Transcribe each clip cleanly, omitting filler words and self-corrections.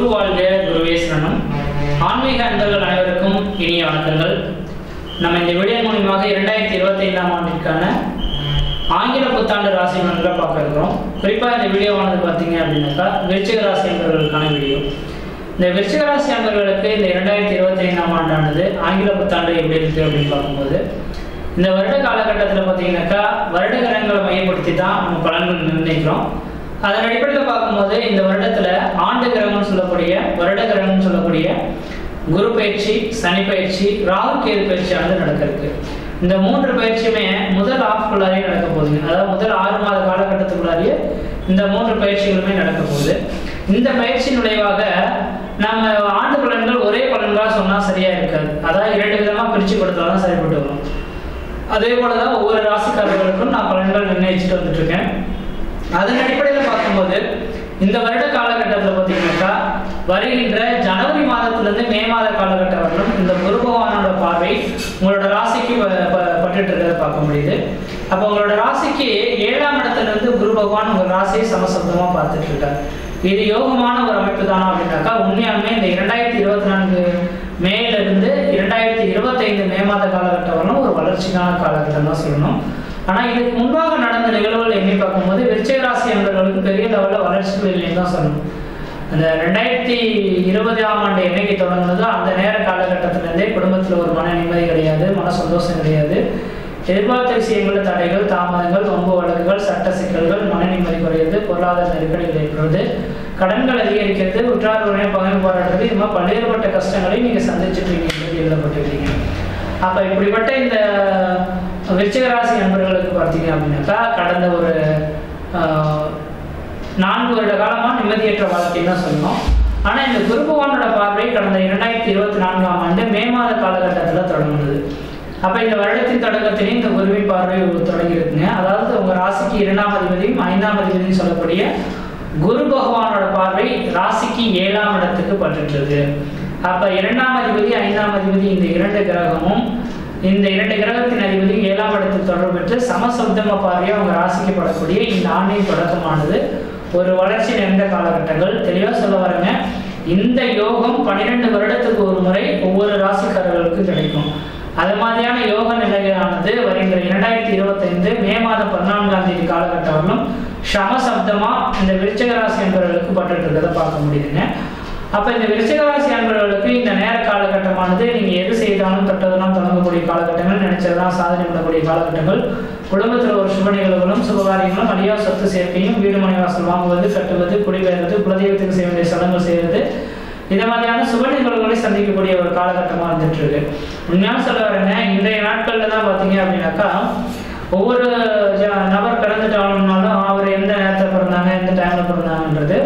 குரு வாழ்க குருவே சரணம். ஆன்மீக அன்பர்கள் அனைவருக்கும் இனிய வணக்கங்கள். நம்ம இந்த வீடியோ மூலமாக 2025ஆம் ஆண்டிற்கான ஆங்கில புத்தாண்டு ராசி பலன்களை பார்க்க இருக்கிறோம். குறிப்பாக இந்த வீடியோவானது பார்த்தீங்க அப்படின்னாக்கா விருச்சிக ராசி அன்பர்களுக்கான வீடியோ. இந்த விருச்சிக ராசி அன்பர்களுக்கு இந்த 2025ஆம் ஆண்டானது ஆங்கில புத்தாண்டு எப்படி இருக்குது அப்படின்னு பார்க்கும்போது, இந்த வருட காலகட்டத்தில் பார்த்தீங்கன்னாக்கா வருட கிரகங்களை மையப்படுத்தி தான் நம்ம பலன்கள் நிர்ணயிக்கிறோம். அதன் அடிப்படையில் பார்க்கும்போது இந்த வருடத்துல ஆண்டு கிரகம்னு சொல்லக்கூடிய வருட கிரகம்னு சொல்லக்கூடிய குரு பயிற்சி, சனி பயிற்சி, ராகு கேது பயிற்சியானது நடக்க இருக்கு. இந்த 3 பயிற்சியுமே முதல் ஆஃப்குள்ளாரியே நடக்க போகுதுங்க. அதாவது முதல் 6 மாத காலகட்டத்துக்குள்ளாரியே இந்த 3 பயிற்சிகளுமே நடக்க போகுது. இந்த பயிற்சி நுழைவாக நம்ம ஆண்டு பலன்கள் ஒரே பலன்களா சொன்னா சரியா இருக்காது. அதாவது 2 விதமா பிரிச்சு கொடுத்தாதான் சரிப்பட்டு வரும். அதே போலதான் ஒவ்வொரு ராசிக்காரர்களுக்கும் நான் பலன்கள் நிர்ணயிச்சுட்டு வந்துட்டு இருக்கேன். அதன் அடிப்படையில் பார்க்கும்போது இந்த வருட காலகட்டத்தில் பார்த்தீங்கன்னாக்கா வருகின்ற ஜனவரி மாதத்திலிருந்து மே மாத காலகட்டம் வரணும் இந்த குரு பகவானோட பார்வை உங்களோட ராசிக்கு பட்டுட்டு இருக்கிறத பார்க்க முடியுது. அப்போ உங்களோட ராசிக்கு 7ஆம் இடத்துல குரு பகவான் உங்கள் ராசியை சமசப்தமா பார்த்துட்டு இருக்காரு. இது யோகமான ஒரு அமைப்பு தானா அப்படின்னாக்கா உண்மையாலுமே இந்த 2024 மேல இருந்து 2025 மே மாத காலகட்டம் வரணும் ஒரு வளர்ச்சிக்கான காலகட்டம் தான் சொல்லணும். ஆனால் இதுக்கு முன்பாக நடந்த நிகழ்வுகள் எண்ணி பார்க்கும்போது விருச்சிக ராசி என்பவர்களுக்கு பெரிய லெவலில் வளர்ச்சிகள் இல்லைன்னு தான் சொல்லணும். அந்த 2020ஆம் ஆண்டு என்னைக்கு தொடங்குனதோ அந்த நேர காலகட்டத்திலேருந்தே குடும்பத்தில் ஒரு மன நிம்மதி கிடையாது, மன சந்தோஷம் கிடையாது. எதிர்பார்த்த விஷயங்களில் தடைகள், தாமதங்கள், வம்பு வழக்குகள், சட்ட சிக்கல்கள், மன நிம்மதி குறையுது, பொருளாதார நெருக்கடிகள் ஏற்படுறது, கடன்கள் அதிகரிக்கிறது, உற்றார் உறவினை பகை போராடுறது, இது மாதிரி பல்வேறுபட்ட கஷ்டங்களை நீங்கள் சந்திச்சுட்டு எழுதப்பட்டிருக்கீங்க. அப்போ இப்படிப்பட்ட இந்த விருச்சிக ராசி நண்பர்களுக்கு பார்த்தீங்க அப்படின்னாக்கா கடந்த ஒரு 4 வருட காலமாக நிம்மதியற்ற வாழ்க்கைன்னு தான் சொல்லணும். ஆனால் இந்த குரு பகவானோட பார்வை கடந்த 2024ஆம் ஆண்டு மே மாத காலகட்டத்தில் தொடங்குது. அப்போ இந்த வருடத்தின் தொடக்கத்திலேயே இந்த குருவின் பார்வை தொடங்கியிருக்குங்க. அதாவது உங்கள் ராசிக்கு 2ஆம் அதிபதியும் 5ஆம் அதிபதியும் சொல்லக்கூடிய குரு பகவானோட பார்வை ராசிக்கு 7ஆம் இடத்துக்கு பட்டுட்டு. அப்போ 2ஆம் அதிபதி 5ஆம் அதிபதி இந்த 2 கிரகமும் இந்த 2 கிரகத்தின் அதிபதி 7ஆம் இடத்தில் தொடர்பு பெற்று சமசப்தம பார்வையாக அவங்க ராசிக்கு படக்கூடிய இந்த ஆண்டின் தொடக்கமானது ஒரு வளர்ச்சி நிறைந்த காலகட்டங்கள். தெளிவாக சொல்ல வரங்க, இந்த யோகம் 12 வருடத்துக்கு ஒரு முறை ஒவ்வொரு ராசிக்காரர்களுக்கும் கிடைக்கும். அது மாதிரியான யோக நிலையானது வருகின்ற 2025 மே மாதம் 14ஆம் தேதி காலகட்டம் வரலும் சமசப்தமா இந்த விருச்சிக ராசி என்பவர்களுக்கு பட்டு இருக்கிறத பார்க்க முடியுதுங்க. அப்போ இந்த விருச்சிக ராசி அன்பர்களுக்கு இந்த நேர காலகட்டமானது நீங்கள் எது செய்தாலும் தொட்டதெல்லாம் தொடங்கக்கூடிய காலகட்டங்கள், நினைச்சதெல்லாம் சாதனை பண்ணக்கூடிய காலகட்டங்கள், குடும்பத்தில் ஒரு சுப நிகழ்வுகளும் சுபகாரியங்களும் அழியா சொத்து சேர்க்கையும், வீடு மனை வாசல் வாங்குவது, கட்டுவது, குடிபெயர்வது, குலதெய்வத்துக்கு செய்ய வேண்டிய சடங்குகள் செய்வது, இந்த மாதிரியான சுப நிகழ்வுகளை சந்திக்கக்கூடிய ஒரு காலகட்டமாக இருந்துட்டு இருக்கு. உண்மையாக சொல்ல வரேங்க, இன்றைய நாட்களில் தான் பார்த்தீங்க அப்படின்னாக்கா ஒவ்வொரு நபர் பிறந்துட்டாலும்னாலும் அவர் எந்த நேரத்தில் பிறந்தாங்க, எந்த டைமில் பிறந்தாங்கன்றது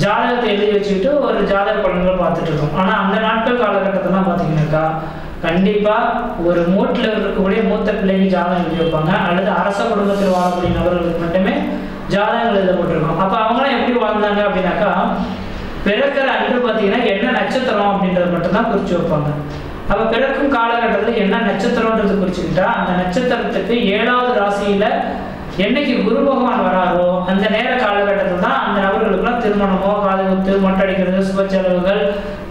ஜாதகத்தை எழுதி வச்சுக்கிட்டு ஒரு ஜாதக பலன்கள் பார்த்துட்டு இருக்கோம். ஆனால் அந்த நாட்கள் காலகட்டத்திலாம் பார்த்தீங்கன்னாக்கா கண்டிப்பாக ஒரு மூட்டில் இருக்கக்கூடிய மூத்த பிள்ளைக்கு ஜாதகம் எழுதி வைப்பாங்க, அல்லது அரச குடும்பத்தில் வாழக்கூடிய நபர்களுக்கு மட்டுமே ஜாதகங்கள் எழுதப்பட்டிருக்கும். அப்போ அவங்களாம் எப்படி வாழ்ந்தாங்க அப்படின்னாக்கா பிறக்கிற அன்று பார்த்தீங்கன்னா என்ன நட்சத்திரம் அப்படின்றது மட்டும்தான் குறித்து வைப்பாங்க. அப்போ பிறக்கும் காலகட்டத்தில் என்ன நட்சத்திரம்ன்றது குறிச்சுக்கிட்டா அந்த நட்சத்திரத்துக்கு 7வது ராசியில என்னைக்கு குரு பகவான் வராரோ அந்த நேர காலகட்டத்தில் தான் அந்த நபர்களுக்குலாம் திருமணமோ, காது குத்து, மொட்டடிக்கிறது, சுப செலவுகள்,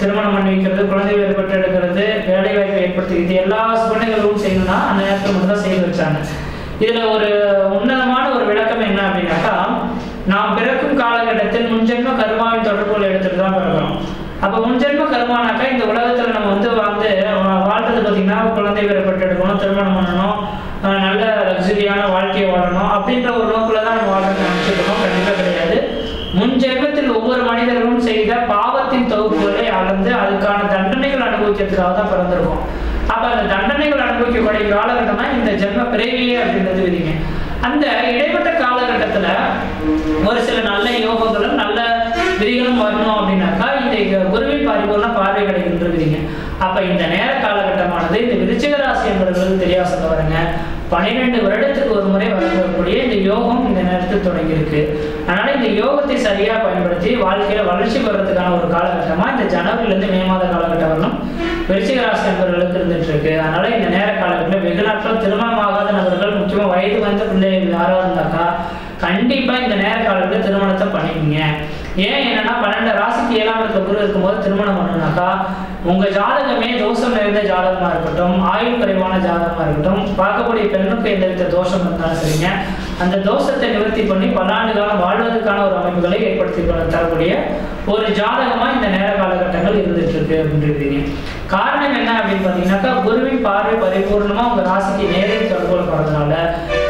திருமணம் பண்ணி வைக்கிறது, குழந்தை வேறு பெற்று எடுக்கிறது, வேலை வாய்ப்பை ஏற்படுத்திக்கிறது, எல்லா சுபநிகழ்வும் செய்யணும்னா அந்த நேரத்தில் மட்டும் தான் செய்து வச்சாங்க. இதுல ஒரு உன்னதமான ஒரு விளக்கம் என்ன அப்படின்னாக்கா, நாம் பிறக்கும் காலகட்டத்தில் முன்ஜென்ம கர்மாவின் தொடர்புகள் எடுத்துட்டு தான் பிறக்கிறோம். அப்போ முன்ஜென்ம கர்மானாக்கா இந்த உலகத்துல நம்ம வாழ்றது பார்த்தீங்கன்னா குழந்தை வேறு பெற்று எடுக்கணும், திருமணம் பண்ணணும், நல்ல லக்ஸரியான வாழ்க்கையை வாழணும் அப்படின்ற ஒரு நோக்கில் தான் நம்ம வாழ்க்கை நினைச்சிருக்கோம். கண்டிப்பாக கிடையாது. முன் ஜென்மத்தில் ஒவ்வொரு மனிதர்களும் செய்த பாவத்தின் தொகுப்புகளை அளந்து அதுக்கான தண்டனைகள் அனுபவிக்கிறதுக்காக தான் பிறந்திருக்கோம். அப்போ அந்த தண்டனைகள் அனுபவிக்கக்கூடிய காலகட்டம் தான் இந்த ஜென்ம பிறவியே அப்படின்றது விதிங்க. அந்த இடைப்பட்ட காலகட்டத்தில் ஒரு சில நல்ல யோகங்களும் நல்ல விதிகளும் வரணும் அப்படின்னாக்கா இந்த குருவின் பரிபூர்ண பார்வை கிடைக்கின்ற விதிங்க. அப்போ இந்த நேர காலகட்டமானது இந்த விருச்சிக ராசி என்பவர்களுக்கு தெரியா சொல்ல வரங்க 12 வருடத்துக்கு ஒரு முறை வரக்கூடிய இந்த யோகம் இந்த நேரத்தில் தொடங்கியிருக்கு. அதனால இந்த யோகத்தை சரியா பயன்படுத்தி வாழ்க்கையில வளர்ச்சி பெறதுக்கான ஒரு காலகட்டமா இந்த ஜனவரியிலிருந்து மே மாத காலகட்டம் வரணும் விருச்சிக ராசி என்பவர்களுக்கு இருந்துட்டு இருக்கு. அதனால இந்த நேர காலகட்டத்தில் வெகு நாட்கள் திருமணமாகாத நபர்கள், முக்கியமா வயது வந்த பிள்ளைகள் யாராவது இருந்தாக்கா கண்டிப்பா இந்த நேர காலத்துல திருமணத்தை பண்ணிக்கங்க. ஏன் என்னன்னா 12 ராசிக்கு 7ஆம் இடத்துல குரு இருக்கும்போது திருமணம் பண்ணணும்னாக்கா உங்க ஜாதகமே தோஷம் நிறைந்த ஜாதகமா இருக்கட்டும், ஆயுள் குறைவான ஜாதகமா இருக்கட்டும், பார்க்கக்கூடிய பெண்ணுக்கு எந்தவித தோஷம் இருந்தாலும் சரிங்க, அந்த தோஷத்தை நிவர்த்தி பண்ணி பல ஆண்டு காலம் வாழ்வதற்கான ஒரு அமைப்புகளை ஏற்படுத்தி தரக்கூடிய ஒரு ஜாதகமா இந்த நேர காலகட்டங்கள் இருந்துட்டு இருக்கு அப்படின்றீங்க. காரணம் என்ன அப்படின்னு பாத்தீங்கன்னாக்கா குருவின் பார்வை பரிபூர்ணமா உங்க ராசிக்கு நேரடி தொடர்பு போறதுனால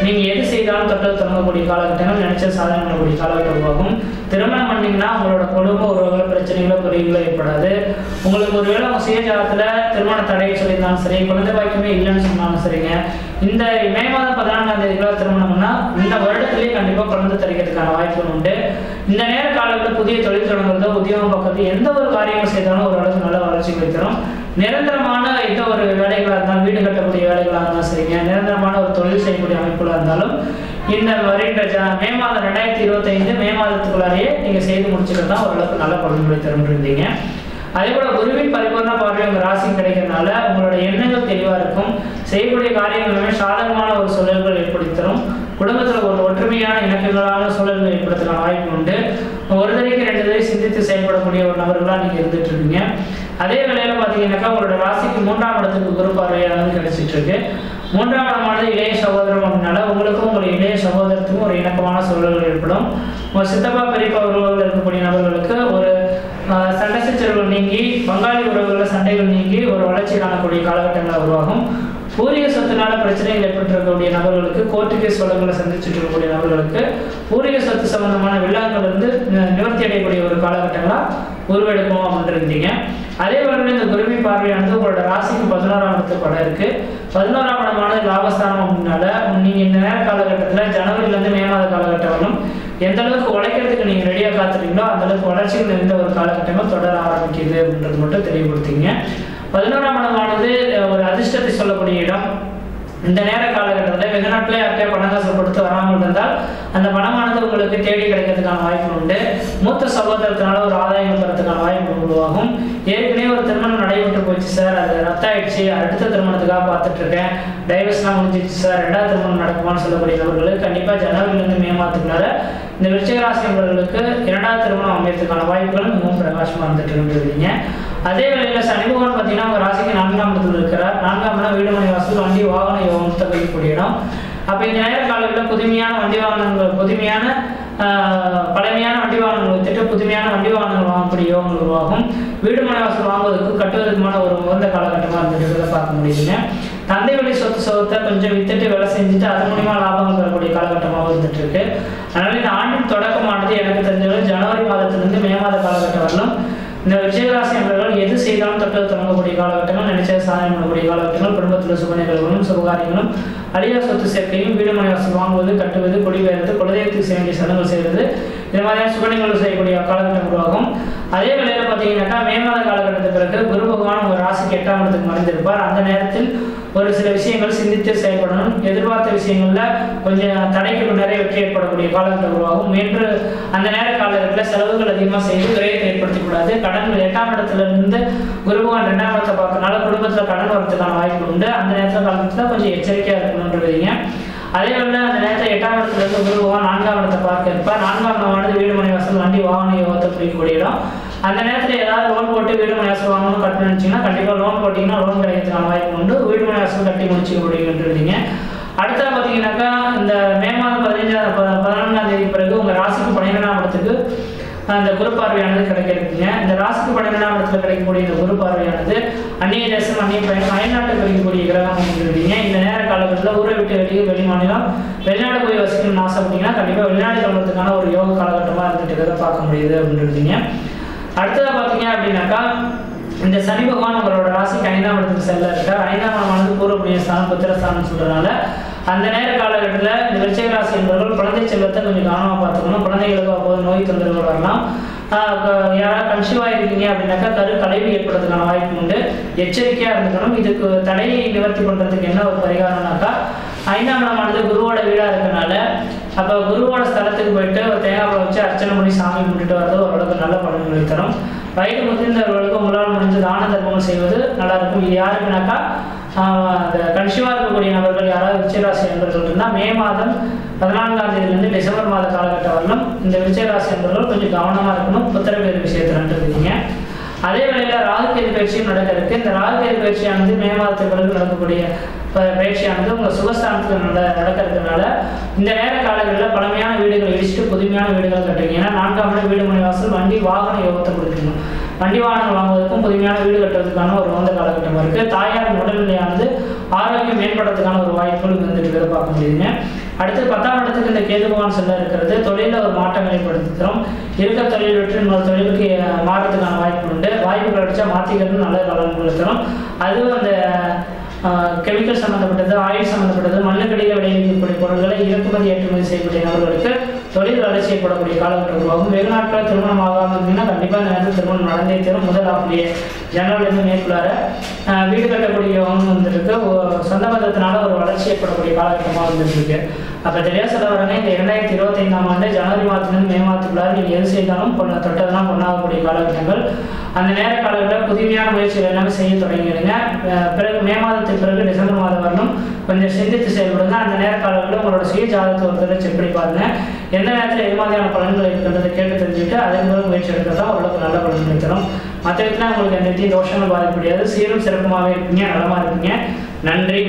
நீங்க எது செய்தாலும் தொட்டது தொடங்கக்கூடிய காலகட்டங்கள், நினைச்ச சாதனை பண்ணக்கூடிய காலகட்டம் உருவாகும். திருமணம் பண்ணீங்கன்னா உங்களோட குடும்ப உறவுகள பிரச்சனைகளோ குறைகளோ ஏற்படாது. உங்களுக்கு ஒருவேளை உங்க சுயஜாதத்துல திருமண தடை சொல்லியிருந்தாலும் சரி, குழந்தை பாக்கியமே இல்லைன்னு சொன்னாலும் சரிங்க, இந்த மே மாதம் 14ஆம் தேதிக்குள்ள திருமணம்னா இந்த வருடத்திலேயே கண்டிப்பா குழந்தை தரிக்கிறதுக்கான வாய்ப்புகள் உண்டு. இந்த நேர காலத்தில் புதிய தொழில் தொடங்குறதோ உத்தியோகம் பக்கத்து எந்த ஒரு காரியங்கள் செய்தாலும் ஓரளவுக்கு நல்ல வளர்ச்சி வைத்தரும். நிரந்தரமான எந்த ஒரு வேலைகளாக இருந்தாலும், வீடு கட்டக்கூடிய வேலைகளாக இருந்தாலும் சரிங்க, நிரந்தரமான ஒரு தொழில் செய்யக்கூடிய அமைப்புகளாக இருந்தாலும் இந்த வருகின்ற மே மாதம் 2025 மே மாதத்துக்குள்ளாரையே நீங்க செய்து முடிச்சுட்டு தான் ஓரளவுக்கு நல்ல பலன்களை தருன்றீங்க. அதே போல குருவின் பரிபூர்ண பார்வை உங்க ராசி கிடைக்கிறதுனால உங்களோட எண்ணங்கள் தெளிவா இருக்கும். செய்யக்கூடிய காரியங்களுமே சாதகமான ஒரு சூழல்கள் ஏற்படுத்தி தரும். குடும்பத்துல ஒரு ஒற்றுமையான இணக்கங்களான சூழல்கள் ஏற்படுத்துகிற வாய்ப்பு உண்டு. ஒரு தடவைக்கு 2 தடவை சிந்தித்து செயல்படக்கூடிய ஒரு நபர்களா நீங்க இருந்துட்டு இருக்கீங்க. அதே வேளையில பாத்தீங்கன்னாக்கா உங்களோட ராசிக்கு 3ஆம் இடத்துக்கு குரு பார்வையானது கிடைச்சிட்டு இருக்கு. 3ஆம் இடமானது இளைய சகோதரம் அப்படின்னால உங்களுக்கும் உங்களுடைய இளைய சகோதரத்துக்கும் ஒரு இணக்கமான சூழல்கள் ஏற்படும். உங்க சித்தப்பா பெரியப்பா உறவுகள் இருக்கக்கூடிய நபர்களுக்கு ஒரு சண்டை சச்சரவுகள் நீங்கி, பங்காளி உறவுகளில் சண்டைகள் நீங்கி ஒரு வளர்ச்சி காணக்கூடிய காலகட்டங்கள் உருவாகும். பூர்வீக சொத்துனால பிரச்சனைகள் ஏற்பட்டிருக்கக்கூடிய நபர்களுக்கு, கோர்ட்டு கேஸ் வழக்குகளை சந்திச்சுட்டு இருக்கக்கூடிய நபர்களுக்கு பூர்வீக சொத்து சம்பந்தமான விழாக்கள் இருந்து நிவர்த்தி அடையக்கூடிய ஒரு காலகட்டங்களா உருவெடுக்கும் அப்படின்றீங்க. அதே போல இந்த குருவின் பார்வையானது உங்களோட ராசிக்கு 11ஆம் இடத்துக்கு படம் இருக்கு. 11ஆம் இடமானது லாபஸ்தானம் அப்படின்னால நீங்க இந்த நேர காலகட்டத்தில் ஜனவரில இருந்து மே மாத காலகட்டம் வரணும் எந்த அளவுக்கு உழைக்கிறதுக்கு நீங்க ரெடியா காத்துறீங்களோ அந்த அளவுக்கு வளர்ச்சிகள் இருந்த ஒரு காலகட்டங்கள் தொடர ஆரம்பிக்குது அப்படின்றது மட்டும் தெளிவுபடுத்திங்க. 11ஆம் இடமானது ஒரு அதிர்ஷ்டத்தை சொல்லக்கூடிய இடம். இந்த நேர காலகட்டத்தில் வெளிநாட்டிலே யார்கிட்டயே பணம் காசு கொடுத்து வராமல் இருந்தால் அந்த பணமானது உங்களுக்கு தேடி கிடைக்கிறதுக்கான வாய்ப்பு உண்டு. மூத்த சகோதரத்தினால ஒரு ஆதாயம் பெறதுக்கான வாய்ப்பு உருவாகும். ஏற்கனவே ஒரு திருமணம் நடைபெற்று போச்சு சார், அது ரத்தாயிடுச்சு, அடுத்த திருமணத்துக்காக பார்த்துட்டு இருக்கேன், டைவர்ஸ்லாம் முடிஞ்சிச்சு சார், 2வது திருமணம் நடக்குமான்னு சொல்லக்கூடிய நபர்களுக்கு கண்டிப்பா ஜனவரிலிருந்து மே மாதத்துக்குள்ளார இந்த விருச்சிக ராசி நபர்களுக்கு 2வது திருமணம் அமையறதுக்கான வாய்ப்புகள் மிகவும் பிரகாசமா இருந்துட்டு இருந்துருக்கீங்க. அதே வேளையில சனி பகவான் பார்த்தீங்கன்னா உங்க ராசிக்கு 4ஆம் இடத்துல இருக்கிறார். 4ஆம் இடம் வீடு மனை வாசல் வண்டி வாகன யோகத்தை வைக்கக்கூடிய இடம். அப்ப இந்த நேர காலங்களில் புதுமையான வண்டி வாகனங்கள், புதுமையான பழமையான வண்டி வாகனங்கள் வித்துட்டு புதுமையான வண்டி வாகனங்கள் வாங்கக்கூடிய யோகங்கள் உருவாகும். வீடு மனை வாசல் வாங்குவதற்கு கட்டுவதற்குமான ஒரு உகந்த காலகட்டமாக இருந்துட்டு பார்க்க முடியுதுங்க. தந்தை வழி சொத்தை கொஞ்சம் வித்துட்டு வேலை செஞ்சுட்டு அது மூலியமா லாபங்கள் பெறக்கூடிய காலகட்டமாக இருந்துட்டு இருக்கு. அதனால இந்த ஆண்டின் தொடக்கமானது எனக்கு தெரிஞ்சவரை ஜனவரி மாதத்திலிருந்து மே மாத காலகட்டம் வரணும். இந்த விஜயராசி என்பவர்கள் எது செய்தாலும் தொட்டது தொடங்கக்கூடிய காலகட்டங்கள், நினைச்ச சாதனை பண்ணக்கூடிய காலகட்டங்கள், குடும்பத்தில் சுப நிகழ்வுகளும் சுபகாரியங்களும், அழியா சொத்து சேர்க்கையும், வீடு மனை வாசல் வாங்குவது, கட்டுவது, குடிபெயர்ந்து குலதெய்வத்துக்கு செய்ய வேண்டிய சடங்குகள் செய்வது, இந்த மாதிரியான சுப நிகழ்வு செய்யக்கூடிய காலகட்டம் உருவாகும். அதே வேளையில பார்த்தீங்கன்னாக்கா மே மாத காலகட்டத்துக்கு பிறகு குரு பகவான் ஒரு ராசிக்கு 8ஆம் இடத்துக்கு மறைந்திருப்பார். அந்த நேரத்தில் ஒரு சில விஷயங்கள் சிந்தித்து செயல்படணும். எதிர்பார்த்த விஷயங்கள்ல கொஞ்சம் தடைக்கு நிறைய வெற்றி ஏற்படக்கூடிய காலகட்டம் உருவாகும். என்று அந்த நேர காலகட்டத்தில் செலவுகள் அதிகமாக செய்து விரைவில் ஏற்படுத்திக் கூடாது. கடன்கள் 8ஆம் இடத்துல இருந்து குரு பகவான் 2ஆம் இடத்தை பார்க்கறதுனால குடும்பத்துல கடன் வரதுக்கான வாய்ப்பு உண்டு. அந்த நேரத்தில் காலகட்டத்தில் கொஞ்சம் எச்சரிக்கையா இருக்கணும்ன்றீங்க. அதே வேலை அந்த நேரத்தில் 8ஆம் இடத்துல இருந்து குரு பகவான் 4ஆம் இடத்தை பார்க்க இருப்பார். 4ஆம் இடமானது வீடு மனை வாசல் வண்டி வாகன யோகத்தை குறிக்கக்கூடிய இடம். அந்த நேரத்தில் ஏதாவது லோன் போட்டு வீடு மனை வாசல் வாங்கணும்னு கட்டணும்னு நினைச்சீங்கன்னா கண்டிப்பா லோன் போட்டீங்கன்னா லோன் கிடைக்கிறதுக்கான வாய்ப்பு உண்டு. வீடு மனை வாசல் கட்டி முடிச்சுக்க முடியும்ன்றீங்க. அடுத்தது பார்த்தீங்கன்னாக்கா இந்த மே மாதம் 14ஆம் தேதி பிறகு உங்க ராசிக்கு 12ஆம் இடத்துக்கு அந்த குரு பார்வையானது கிடைக்கிறதுங்க. இந்த ராசிக்கு 12ஆம் இடத்துல கிடைக்கக்கூடிய இந்த குரு பார்வையானது அந்நிய தேசம், அந்நிய பயணம், அயல்நாட்டுக்கு கிடைக்கக்கூடிய கிரகம் அப்படின்றீங்க. இந்த நேர காலகட்டத்தில் ஊரை விட்டு வெளி மாநிலம் வெளிநாடு போய் வசிக்கணும்னு ஆசைப்பட்டீங்கன்னா கண்டிப்பா வெளிநாடு கிளம்புறதுக்கான ஒரு யோக காலகட்டமா இருந்துட்டு பார்க்க முடியுது அப்படின்றீங்க. அடுத்ததா பார்த்தீங்க அப்படின்னாக்கா இந்த சனி பகவான் உங்களோட ராசிக்கு 5ஆம் இடத்துக்கு செல்ல இருக்கார். 5ஆம் இடமானது பூர்வ புண்ணியஸ்தானம், புத்திரஸ்தானம் சொல்றதுனால அந்த நேர காலகட்டத்தில் இந்த விருச்சிக ராசி என்பவர்கள் குழந்தை செல்வத்தை கொஞ்சம் கவனமா பார்த்துக்கணும். குழந்தைகளுக்கு அப்போது நோய் தொந்தரவுகள் வரலாம். யாராவது கன்சீவா இருக்கீங்க அப்படின்னாக்கா கலைவு ஏற்படுறதுக்கான வாய்ப்பு உண்டு. எச்சரிக்கையா இருந்துக்கணும். இதுக்கு தடையை நிவர்த்தி பண்றதுக்கு என்ன ஒரு பரிகாரம்னாக்கா 5ஆம் இடமானது குருவோட வீடா இருக்கனால அப்ப குருவோட ஸ்தலத்துக்கு போயிட்டு ஒரு தேங்காய் வச்சு அர்ச்சனை பண்ணி சாமி கும்பிட்டு வர்றது ஓரளவுக்கு நல்ல பலன்களை தரும். வயது முதிர்ந்தவர்களுக்கு உங்களால் முடிஞ்ச தான தர்மங்கள் செய்வது நல்லா இருக்கும். இது யாருக்குனாக்கா கன்சியூமாக இருக்கக்கூடிய நபர்கள் யாராவது விருச்சிகராசி என்பவர்கள் இருந்தால் மே மாதம் 14ஆம் தேதியிலிருந்து டிசம்பர் மாத காலகட்டம் வரலும் இந்த விருச்சிகராசி என்பவர்கள் கொஞ்சம் கவனமாக இருக்கணும் புத்திரபேர் விஷயத்தில் இருக்கீங்க. அதே வேளையில் ராகுகேது பயிற்சியும் நடக்க இருக்கு. இந்த ராகுகேது பயிற்சியானது மே மாதத்துக்கு பிறகு நடக்கக்கூடிய பயிற்சியானது உங்கள் சுகஸ்தானத்துக்கு நடக்க இருக்கிறதுனால இந்த நேர காலங்களில் பழமையான வீடுகள் இடிச்சுட்டு புதுமையான வீடுகள் கட்டுவீங்க. ஏன்னா 4ஆம் இடம் வீடு மனை வாசல் வண்டி வாகன யோகத்தை கொடுக்கணும். வண்டி வாகனம் வாங்குவதற்கும் புதுமையான வீடு கட்டுறதுக்கான ஒரு வந்த காலகட்டமாக இருக்குது. தாயாரின் உடல்நிலையானது ஆரோக்கியம் மேம்படுறதுக்கான ஒரு வாய்ப்புகள் வந்துட்டு பார்க்க முடியுதுங்க. அடுத்து 10ஆம் இடத்துக்கு இந்த கேது பகவான் செல்ல இருக்கிறது. தொழிலில் ஒரு மாற்றங்களை ஏற்படுத்துகிறோம். இருக்க தொழில் விட்டு இன்னொரு தொழிலுக்கு மாறதுக்கான வாய்ப்பு உண்டு. வாய்ப்பு கிடைச்சா மாற்றிக்கிறது நல்ல பலன்கள் தரும். அதுவும் அந்த கெமிக்கல் சம்மந்தப்பட்டது, ஆயில் சம்மந்தப்பட்டது, மண்ணுக்கடியில் விளைவிக்கக்கூடிய பொருட்களை இறக்குமதி ஏற்றுமதி செய்யக்கூடிய நபர்களுக்கு தொழில் வளர்ச்சி ஏற்படக்கூடிய காலகட்டம் உருவாகும். வெகு நாட்கள் திருமணம் ஆகாமல் இருந்தீங்கன்னா கண்டிப்பாக இந்த நேரத்தில் திருமணம் நடந்தே தரும். முதல் ஆப்பிலேயே ஜனவரிலிருந்து மேற்குள்ளார வீடு கட்டக்கூடிய யோகம் வந்துருக்கு. சொந்த பந்தத்தினால ஒரு வளர்ச்சி ஏற்படக்கூடிய காலகட்டமாக வந்துருக்கு. அப்போ தெரியாது சொல்ல வரங்க, இந்த 2025ஆம் ஆண்டு ஜனவரி மாதத்திலிருந்து மே மாதத்துக்குள்ளார நீங்கள் எது செய்தாலும் தொட்டதெல்லாம் பொண்ணாகக்கூடிய காலகட்டங்கள். அந்த நேர காலங்களில் புதுமையான முயற்சிகள் எல்லாமே செய்ய தொடங்கிடுங்க. பிறகு மே மாதத்துக்கு பிறகு டிசம்பர் மாதம் வரணும் கொஞ்சம் சிந்தித்து செயல்படுங்க. அந்த நேர காலங்களில் உங்களோட சுய ஜாதகத்தை ஒரு தடவை செக் பண்ணி பாருங்க. எந்த நேரத்தில் எது மாதிரியான பலன்கள் இருக்கின்றதை கேட்டு தெரிஞ்சுட்டு அதன் பிறகு முயற்சி எடுக்கிறதா ஓரளவுக்கு நல்ல பலன்கள் தரும். மற்ற விதத்தில் உங்களுக்கு எந்த தோஷங்கள் பாதிக்க முடியாது. சீரும் சிறப்புமாகவே இருப்பீங்க, நலமாக இருப்பீங்க. நன்றி.